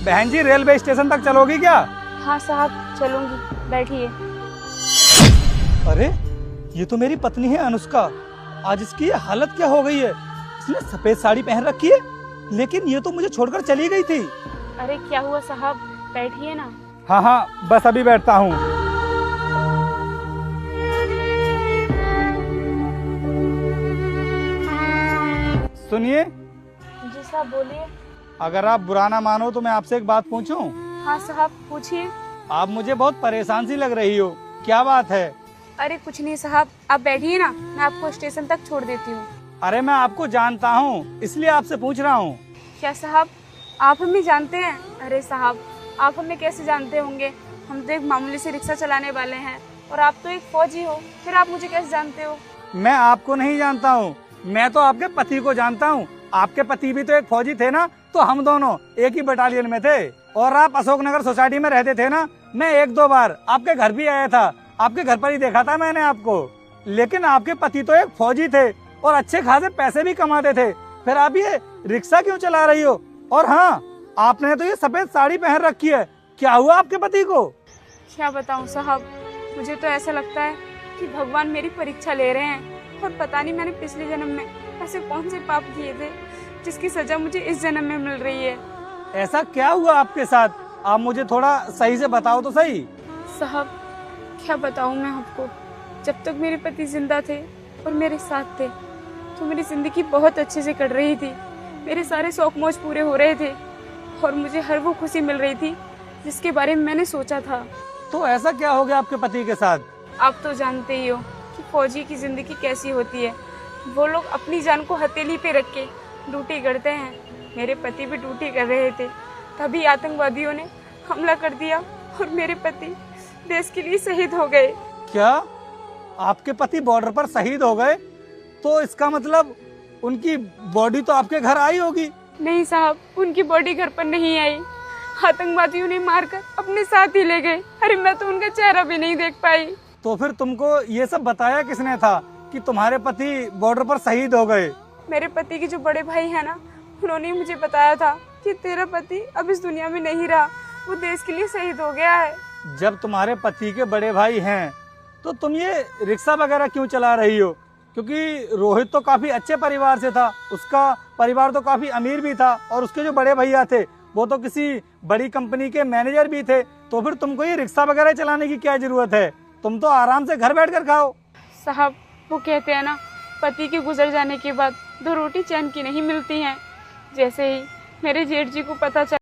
बहन जी railway station तक चलोगी क्या? हाँ साहब चलूंगी, बैठिए। अरे ये तो मेरी पत्नी है अनुष्का। आज इसकी ये हालत क्या हो गई है? इसने सफेद साड़ी पहन रखी है, लेकिन ये तो मुझे छोड़कर चली गई थी। अरे क्या हुआ साहब, बैठिए ना। हाँ हाँ बस अभी बैठता हूँ। सुनिए, जी साहब बोलिए। अगर आप बुरा ना मानो तो मैं आपसे एक बात पूछूं? हाँ साहब पूछिए। आप मुझे बहुत परेशान सी लग रही हो, क्या बात है? अरे कुछ नहीं साहब, आप बैठिए ना, मैं आपको स्टेशन तक छोड़ देती हूँ। अरे मैं आपको जानता हूँ, इसलिए आपसे पूछ रहा हूँ। क्या साहब, आप हमें जानते हैं? अरे साहब, आप हमें कैसे जानते होंगे? हम तो एक मामूली से रिक्शा चलाने वाले हैं और आप तो एक फौजी हो, फिर आप मुझे कैसे जानते हो? मैं आपको नहीं जानता हूँ, मैं तो आपके पति को जानता हूँ। आपके पति भी तो एक फौजी थे ना, तो हम दोनों एक ही बटालियन में थे। और आप अशोकनगर सोसाइटी में रहते थे ना, मैं एक दो बार आपके घर भी आया था, आपके घर पर ही देखा था मैंने आपको। लेकिन आपके पति तो एक फौजी थे और अच्छे खासे पैसे भी कमाते थे, फिर आप ये रिक्शा क्यों चला रही हो? और हाँ, आपने तो ये सफेद साड़ी पहन रखी है, क्या हुआ आपके पति को? क्या बताऊं साहब, मुझे तो ऐसा लगता है कि भगवान मेरी परीक्षा ले रहे हैं और पता नहीं मैंने पिछले जन्म में ऐसे कौन से पाप किए थे जिसकी सजा मुझे इस जन्म में मिल रही है। ऐसा क्या हुआ आपके साथ? आप मुझे थोड़ा सही से बताओ तो सही। साहब क्या बताऊं मैं आपको, जब तक मेरे पति जिंदा थे और मेरे साथ थे तो मेरी जिंदगी बहुत अच्छे से कट रही थी। मेरे सारे शौक मौज पूरे हो रहे थे और मुझे हर वो खुशी मिल रही थी जिसके बारे में मैंने सोचा था। तो ऐसा क्या हो गया आपके पति के साथ? आप तो जानते ही हो कि फौजी की जिंदगी कैसी होती है। वो लोग अपनी जान को हथेली पे रख के ड्यूटी करते हैं। मेरे पति भी ड्यूटी कर रहे थे, तभी आतंकवादियों ने हमला कर दिया और मेरे पति देश के लिए शहीद हो गए। क्या आपके पति बॉर्डर पर शहीद हो गए? तो इसका मतलब उनकी बॉडी तो आपके घर आई होगी। नहीं साहब, उनकी बॉडी घर पर नहीं आई, आतंकवादियों ने मारकर अपने साथ ही ले गए। अरे मैं तो उनका चेहरा भी नहीं देख पाई। तो फिर तुमको ये सब बताया किसने था कि तुम्हारे पति बॉर्डर पर शहीद हो गए? मेरे पति के जो बड़े भाई है ना, उन्होंने मुझे बताया था कि तेरा पति अब इस दुनिया में नहीं रहा, वो देश के लिए शहीद हो गया है। जब तुम्हारे पति के बड़े भाई हैं तो तुम ये रिक्शा वगैरह क्यों चला रही हो? क्योंकि रोहित तो काफी अच्छे परिवार से था, उसका परिवार तो काफी अमीर भी था और उसके जो बड़े भैया थे वो तो किसी बड़ी कंपनी के मैनेजर भी थे। तो फिर तुमको ये रिक्शा वगैरह चलाने की क्या जरूरत है? तुम तो आराम से घर बैठकर खाओ। साहब वो कहते हैं ना, पति के गुजर जाने के बाद दो रोटी चैन की नहीं मिलती हैं। जैसे ही मेरे जेठ जी को पता चला